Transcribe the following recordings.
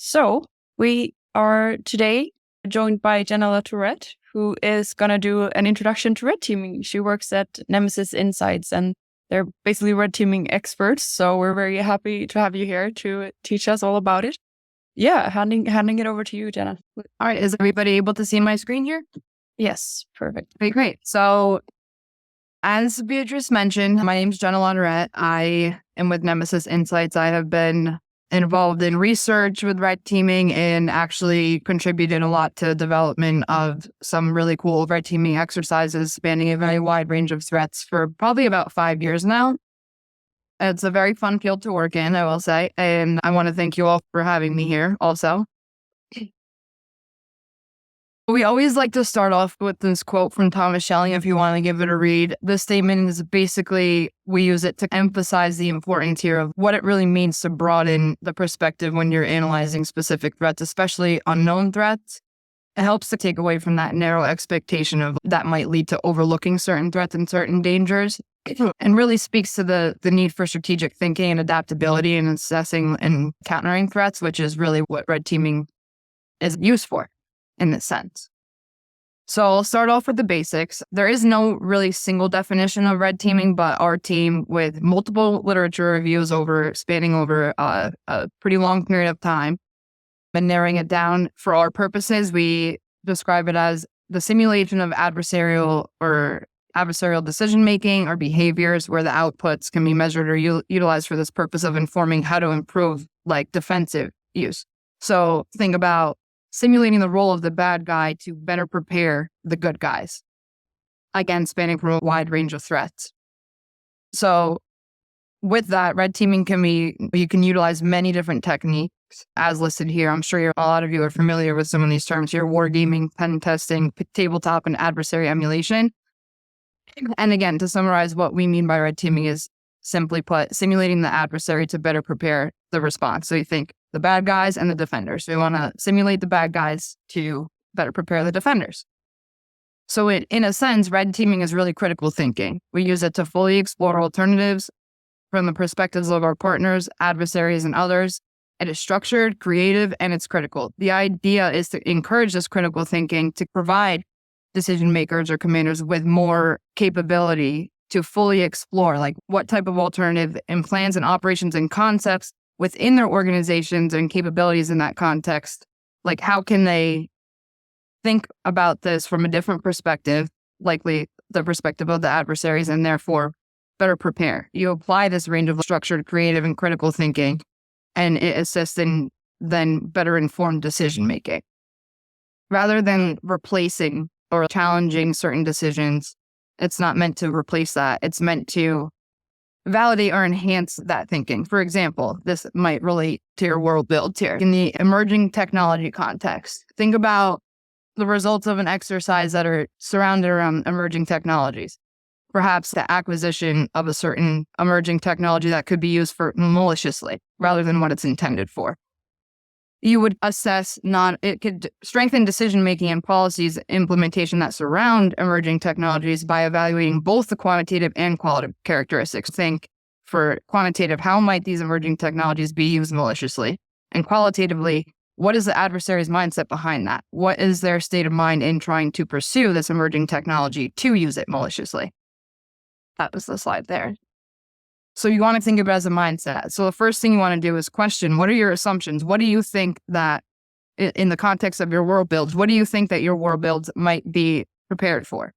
So we are today joined by Jenna LaTourette, who is going to do an introduction to red teaming. She works at Nemesis Insights and they're basically red teaming experts. So we're very happy to have you here to teach us all about it. Yeah, handing it over to you, Jenna. All right. Is everybody able to see my screen here? Yes, perfect. Okay, great. So as Beatrice mentioned, my name is Jenna LaTourette. I am with Nemesis Insights. I have been involved in research with red teaming and actually contributed a lot to development of some really cool red teaming exercises spanning a very wide range of threats for probably about 5 years now. It's a very fun field to work in, I will say. And I want to thank you all for having me here also. We always like to start off with this quote from Thomas Schelling, if you want to give it a read. This statement is basically, we use it to emphasize the importance here of what it really means to broaden the perspective when you're analyzing specific threats, especially unknown threats. It helps to take away from that narrow expectation of that might lead to overlooking certain threats and certain dangers, and really speaks to the need for strategic thinking and adaptability in assessing and countering threats, which is really what red teaming is used for in this sense. So I'll start off with the basics. There is no really single definition of red teaming, but our team, with multiple literature reviews spanning over a pretty long period of time, and narrowing it down for our purposes, we describe it as the simulation of adversarial decision-making or behaviors where the outputs can be measured or utilized for this purpose of informing how to improve like defensive use. So think about simulating the role of the bad guy to better prepare the good guys. Again, spanning from a wide range of threats. So with that, red teaming you can utilize many different techniques as listed here. I'm sure a lot of you are familiar with some of these terms here: wargaming, pen testing, tabletop, and adversary emulation. And again, to summarize, what we mean by red teaming is, simply put, simulating the adversary to better prepare the response. So you think the bad guys and the defenders. We want to simulate the bad guys to better prepare the defenders. So in a sense, red teaming is really critical thinking. We use it to fully explore alternatives from the perspectives of our partners, adversaries, and others. It is structured, creative, and it's critical. The idea is to encourage this critical thinking to provide decision makers or commanders with more capability to fully explore like what type of alternative and plans and operations and concepts within their organizations and capabilities in that context. Like, how can they think about this from a different perspective, likely the perspective of the adversaries, and therefore better prepare? You apply this range of structured, creative, and critical thinking, and it assists in then better informed decision making. Rather than replacing or challenging certain decisions, it's not meant to replace that. It's meant to validate or enhance that thinking. For example, this might relate to your world builds here. In the emerging technology context, think about the results of an exercise that are surrounded around emerging technologies. Perhaps the acquisition of a certain emerging technology that could be used for maliciously rather than what it's intended for. You would assess it could strengthen decision-making and policies implementation that surround emerging technologies by evaluating both the quantitative and qualitative characteristics. Think, for quantitative, how might these emerging technologies be used maliciously? And qualitatively, what is the adversary's mindset behind that? What is their state of mind in trying to pursue this emerging technology to use it maliciously? That was the slide there. So you want to think of it as a mindset. So the first thing you want to do is question, what are your assumptions? What do you think that, in the context of your world builds, what do you think that your world builds might be prepared for?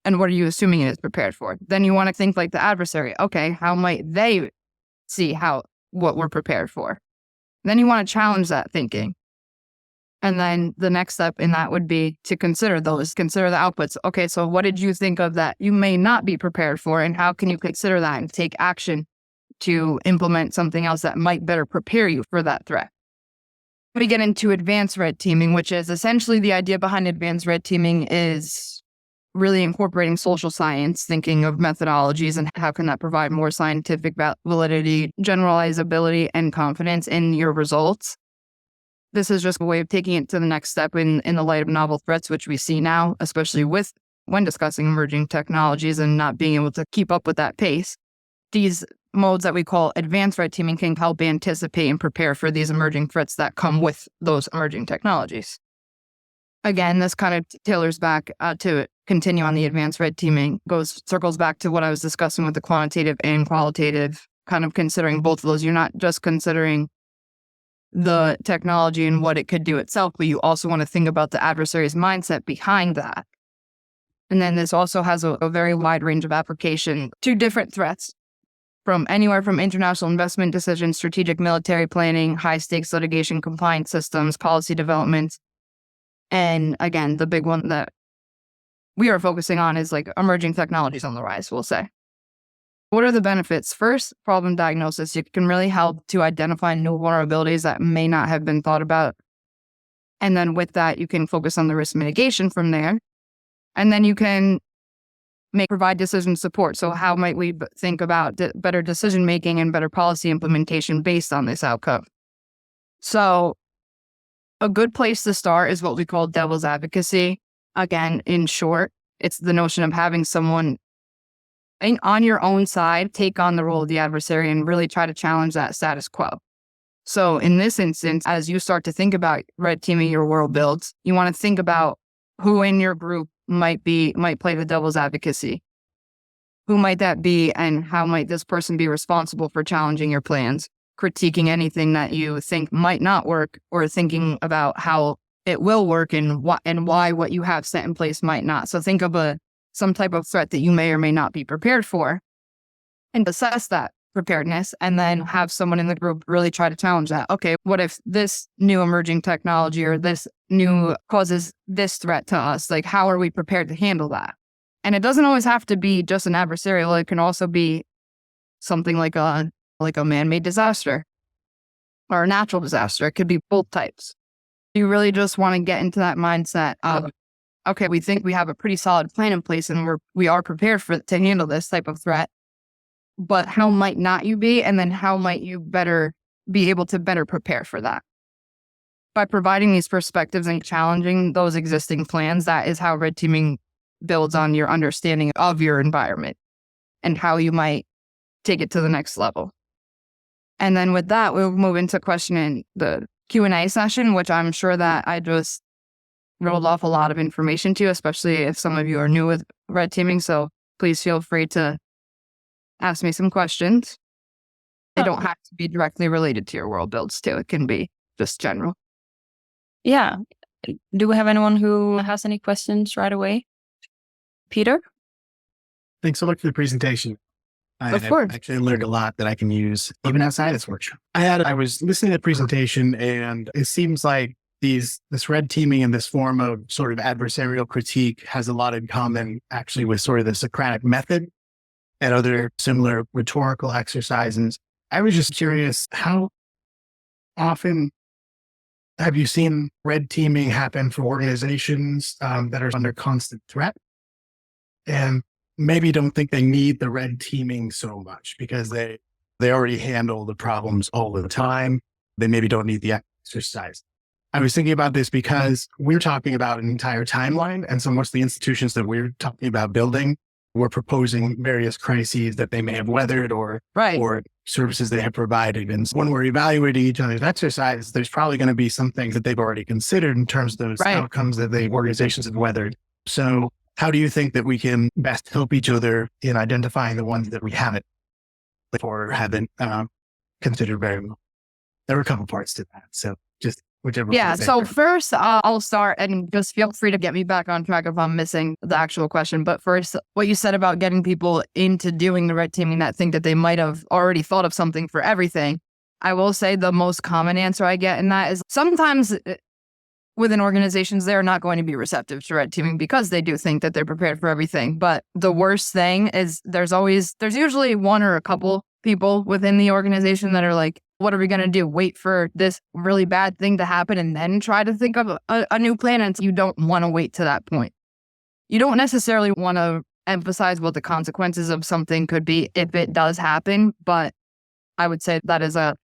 And what are you assuming it is prepared for? Then you want to think like the adversary. Okay, how might they see what we're prepared for? Then you want to challenge that thinking. And then the next step in that would be to consider the outputs. Okay, so what did you think of that you may not be prepared for, and how can you consider that and take action to implement something else that might better prepare you for that threat? We get into advanced red teaming, which is essentially the idea behind advanced red teaming is really incorporating social science, thinking of methodologies and how can that provide more scientific validity, generalizability, and confidence in your results. This is just a way of taking it to the next step in the light of novel threats, which we see now, especially when discussing emerging technologies and not being able to keep up with that pace. These modes that we call advanced red teaming can help anticipate and prepare for these emerging threats that come with those emerging technologies. Again, this kind of tailors back to continue on the advanced red teaming, circles back to what I was discussing with the quantitative and qualitative, kind of considering both of those. You're not just considering the technology and what it could do itself, but you also want to think about the adversary's mindset behind that. And then this also has a very wide range of application to different threats, from anywhere from international investment decisions, strategic military planning, high stakes litigation compliance systems, policy development. And again, the big one that we are focusing on is like emerging technologies on the rise, we'll say. What are the benefits? First, problem diagnosis. You can really help to identify new vulnerabilities that may not have been thought about. And then with that, you can focus on the risk mitigation from there. And then you can provide decision support. So how might we think about better decision-making and better policy implementation based on this outcome? So a good place to start is what we call devil's advocacy. Again, in short, it's the notion of having someone on your own side take on the role of the adversary and really try to challenge that status quo. So in this instance, as you start to think about red teaming your world builds, you want to think about who in your group might play the devil's advocacy. Who might that be, and how might this person be responsible for challenging your plans, critiquing anything that you think might not work, or thinking about how it will work and why what you have set in place might not. So think of some type of threat that you may or may not be prepared for, and assess that preparedness, and then have someone in the group really try to challenge that. Okay, what if this new emerging technology or this new causes this threat to us? Like, how are we prepared to handle that? And it doesn't always have to be just an adversarial. It can also be something like a man-made disaster or a natural disaster. It could be both types. You really just want to get into that mindset of, okay, we think we have a pretty solid plan in place and we are prepared to handle this type of threat. But how might not you be? And then how might you better be able to better prepare for that? By providing these perspectives and challenging those existing plans, that is how red teaming builds on your understanding of your environment and how you might take it to the next level. And then with that, we'll move into the Q&A session, which I'm sure that I just rolled off a lot of information to you, especially if some of you are new with red teaming. So please feel free to ask me some questions. They don't have to be directly related to your world builds too. It can be just general. Yeah. Do we have anyone who has any questions right away? Peter? Thanks so much for the presentation. Of course. I actually learned a lot that I can use even outside this workshop. I was listening to the presentation, and it seems like this red teaming and this form of sort of adversarial critique has a lot in common actually with sort of the Socratic method and other similar rhetorical exercises. I was just curious, how often have you seen red teaming happen for organizations that are under constant threat and maybe don't think they need the red teaming so much because they already handle the problems all the time? They maybe don't need the exercise. I was thinking about this because we're talking about an entire timeline, and so most of the institutions that we're talking about building, we're proposing various crises that they may have weathered or services they have provided. And when we're evaluating each other's exercise, there's probably going to be some things that they've already considered in terms of those outcomes that the organizations have weathered. So how do you think that we can best help each other in identifying the ones that we haven't considered very well? There were a couple parts to that. So just whichever. Yeah. So first, I'll start, and just feel free to get me back on track if I'm missing the actual question. But first, what you said about getting people into doing the red teaming that think that they might have already thought of something for everything. I will say the most common answer I get in that is sometimes within organizations, they're not going to be receptive to red teaming because they do think that they're prepared for everything. But the worst thing is there's usually one or a couple people within the organization that are like, what are we going to do? Wait for this really bad thing to happen and then try to think of a new plan? And you don't want to wait to that point. You don't necessarily want to emphasize what the consequences of something could be if it does happen. But I would say that is a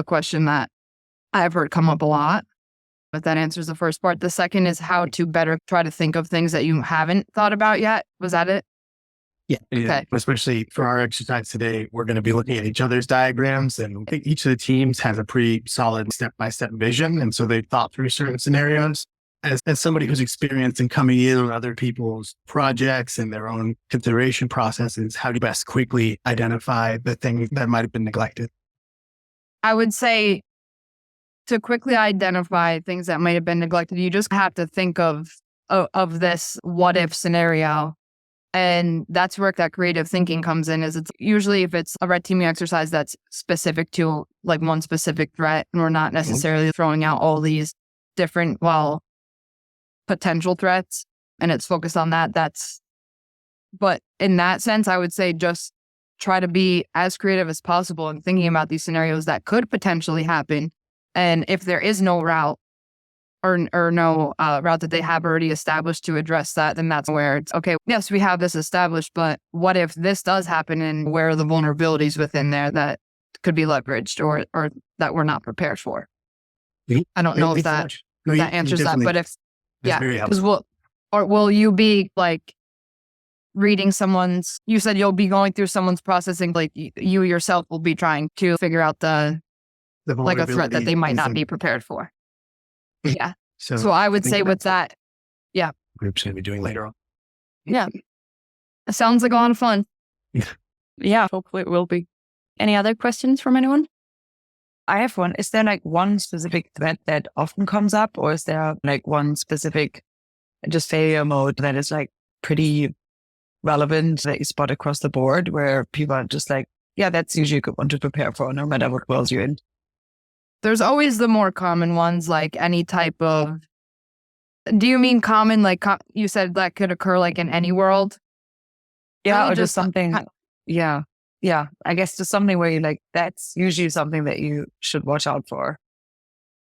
question that I've heard come up a lot. But that answers the first part. The second is how to better try to think of things that you haven't thought about yet. Was that it? Yeah. Okay. Especially for our exercise today, we're going to be looking at each other's diagrams, and I think each of the teams has a pretty solid step-by-step vision. And so they've thought through certain scenarios. As somebody who's experienced in coming in on other people's projects and their own consideration processes, how do you best quickly identify the things that might have been neglected? I would say to quickly identify things that might have been neglected, you just have to think of this what if scenario. And that's where that creative thinking comes in. Is it's usually if it's a red teaming exercise that's specific to like one specific threat, and we're not necessarily throwing out all these different, potential threats, and it's focused on that. But in that sense, I would say just try to be as creative as possible in thinking about these scenarios that could potentially happen. And if there is no route or no route that they have already established to address that, then that's where it's okay. Yes, we have this established, but what if this does happen, and where are the vulnerabilities within there that could be leveraged or that we're not prepared for? I don't know if that answers that, but if because will you be like reading someone's? You said you'll be going through someone's processing, like you yourself will be trying to figure out the like a threat that they might not be prepared for. Yeah. So I would say with that, group's going to be doing later on. Yeah. It sounds like a lot of fun. Yeah, hopefully it will be. Any other questions from anyone? I have one. Is there like one specific threat that often comes up, or is there like one specific just failure mode that is like pretty relevant that you spot across the board where people are just like, yeah, that's usually a good one to prepare for no matter what world you're in? There's always the more common ones, like any type of. Do you mean common? Like you said that could occur like in any world? Yeah, Really or just something. Yeah. I guess just something where you like, that's usually something that you should watch out for.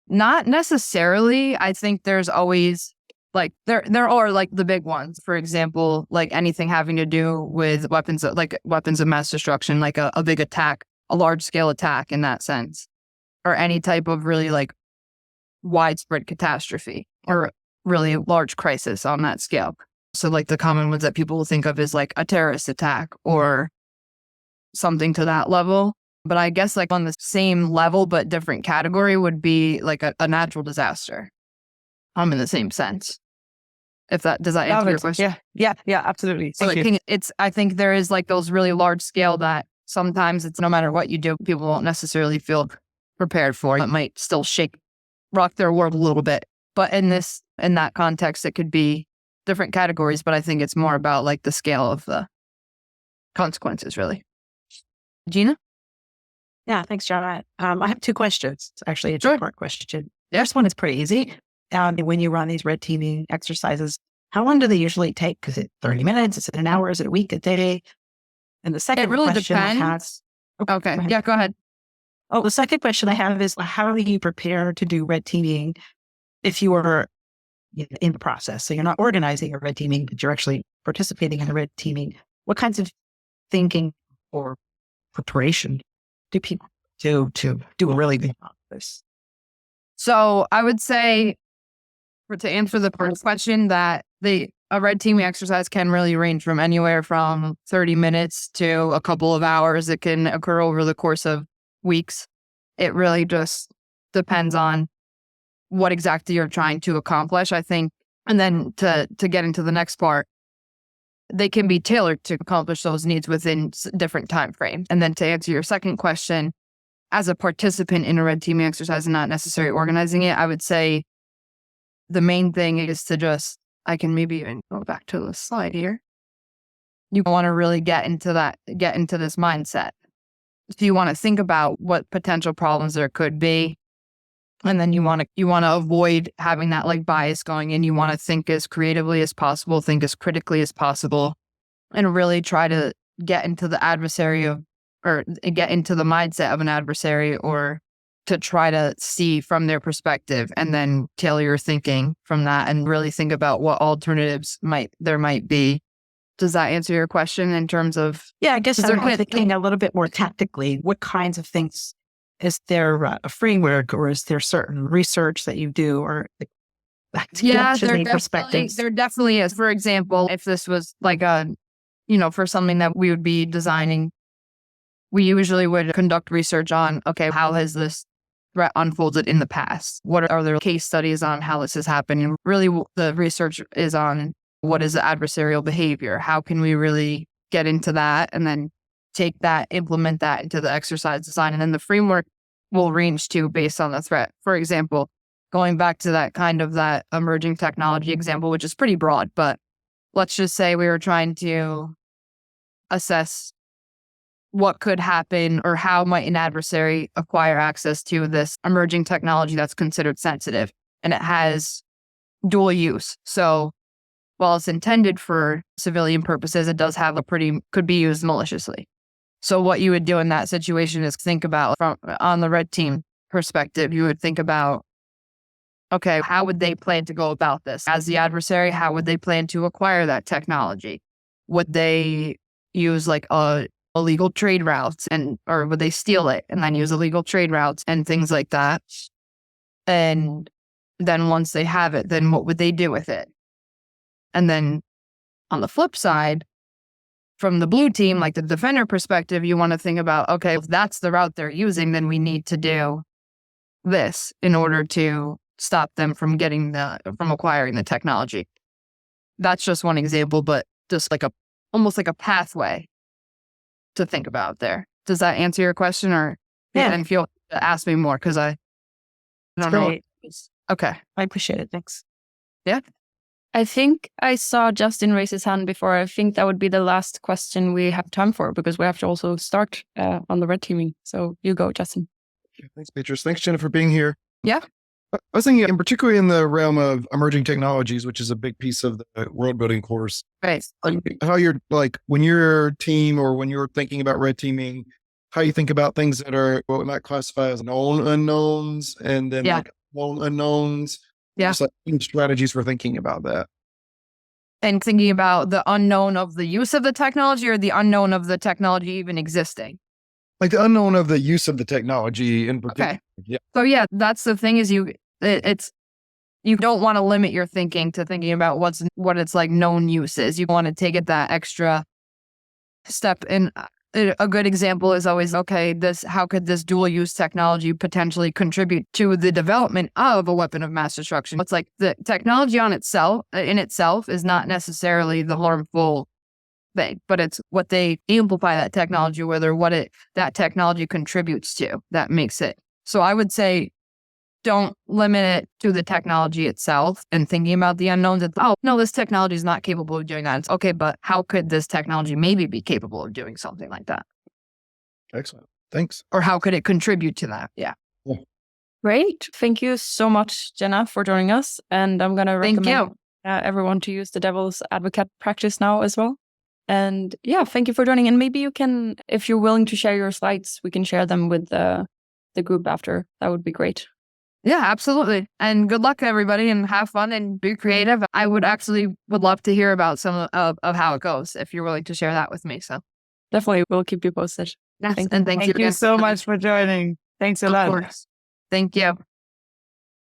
Not necessarily. I think there's always like there are like the big ones. For example, like anything having to do with weapons of mass destruction, like a big attack, a large scale attack in that sense, or any type of really like widespread catastrophe or really large crisis on that scale. So like the common ones that people will think of is like a terrorist attack or something to that level. But I guess like on the same level but different category would be like a natural disaster. In the same sense. If that does that answer your question? Yeah, absolutely. So I think there is like those really large scale that sometimes it's no matter what you do, people won't necessarily feel prepared for. It might still rock their world a little bit. But in that context, it could be different categories. But I think it's more about like the scale of the consequences, really. Gina? Yeah, thanks, Jenna. I have two questions. It's actually a two-part question. The first one is pretty easy. When you run these red teaming exercises, how long do they usually take? Is it 30 minutes? Is it an hour? Is it a week, a day? And the second question I have... Okay. Yeah, go ahead. The second question I have is, how do you prepare to do red teaming if you are in the process? So you're not organizing a red teaming, but you're actually participating in a red teaming. What kinds of thinking or preparation do people do to do a really good job of this? So I would say, to answer the first question, that a red teaming exercise can really range from anywhere from 30 minutes to a couple of hours. It can occur over the course of weeks. It really just depends on what exactly you're trying to accomplish, I think. And then to get into the next part, they can be tailored to accomplish those needs within different time frames. And then to answer your second question, as a participant in a red teaming exercise and not necessarily organizing it, I would say the main thing is to just, I can maybe even go back to the slide here. You want to really get into this mindset. So you want to think about what potential problems there could be. And then you want to avoid having that like bias going in. You want to think as creatively as possible, think as critically as possible, and really try to get into the get into the mindset of an adversary, or to try to see from their perspective and then tailor your thinking from that and really think about what alternatives there might be. Does that answer your question in terms of? Yeah, I guess I'm thinking a little bit more tactically. What kinds of things? Is there a framework, or is there certain research that you do, or there definitely is. For example, if this was like for something that we would be designing, we usually would conduct research on, okay, how has this threat unfolded in the past? What are there case studies on how this has happened? And really the research is on what is the adversarial behavior? How can we really get into that and then take that, implement that into the exercise design? And then the framework will range too based on the threat. For example, going back to that emerging technology example, which is pretty broad, but let's just say we were trying to assess what could happen or how might an adversary acquire access to this emerging technology that's considered sensitive, and it has dual use. So while it's intended for civilian purposes, it does have could be used maliciously. So what you would do in that situation is think about, on the red team perspective, you would think about, okay, how would they plan to go about this? As the adversary, how would they plan to acquire that technology? Would they use illegal trade routes, or would they steal it and then use illegal trade routes and things like that? And then once they have it, then what would they do with it? And then on the flip side, from the blue team, like the defender perspective, you want to think about, okay, if that's the route they're using, then we need to do this in order to stop them from from acquiring the technology. That's just one example, but just almost like a pathway to think about there. Does that answer your question, or and feel to ask me more? Because I don't know. Okay. I appreciate it. Thanks. Yeah. I think I saw Justin raise his hand before. I think that would be the last question we have time for, because we have to also start on the red teaming. So you go, Justin. Thanks, Beatrice. Thanks, Jenna, for being here. Yeah. I was thinking, in particularly in the realm of emerging technologies, which is a big piece of the world building course. Right. How you're when you're a team or when you're thinking about red teaming, how you think about things that are what we might classify as known unknowns, and then known unknowns. Yeah. Just strategies for thinking about that. And thinking about the unknown of the use of the technology, or the unknown of the technology even existing. Like the unknown of the use of the technology in particular. Okay. Yeah. So that's the thing, is you don't want to limit your thinking to thinking about what its known use is. You want to take it that extra step. And a good example is always, okay, how could this dual use technology potentially contribute to the development of a weapon of mass destruction? It's like the technology in itself is not necessarily the harmful thing, but it's what they amplify that technology with, or that technology contributes to, that makes it. So I would say, don't limit it to the technology itself and thinking about the unknowns. It's, oh, no, this technology is not capable of doing that. It's okay, but how could this technology maybe be capable of doing something like that? Excellent. Thanks. Or how could it contribute to that? Yeah. Great. Thank you so much, Jenna, for joining us. And I'm going to recommend everyone to use the devil's advocate practice now as well. And thank you for joining. And maybe you can, if you're willing to share your slides, we can share them with the group after. That would be great. Yeah, absolutely. And good luck, everybody, and have fun and be creative. I would love to hear about some of how it goes, if you're willing to share that with me. So definitely, we'll keep you posted. Yes, and thank you so much for joining. Thanks a lot. Of course. Thank you.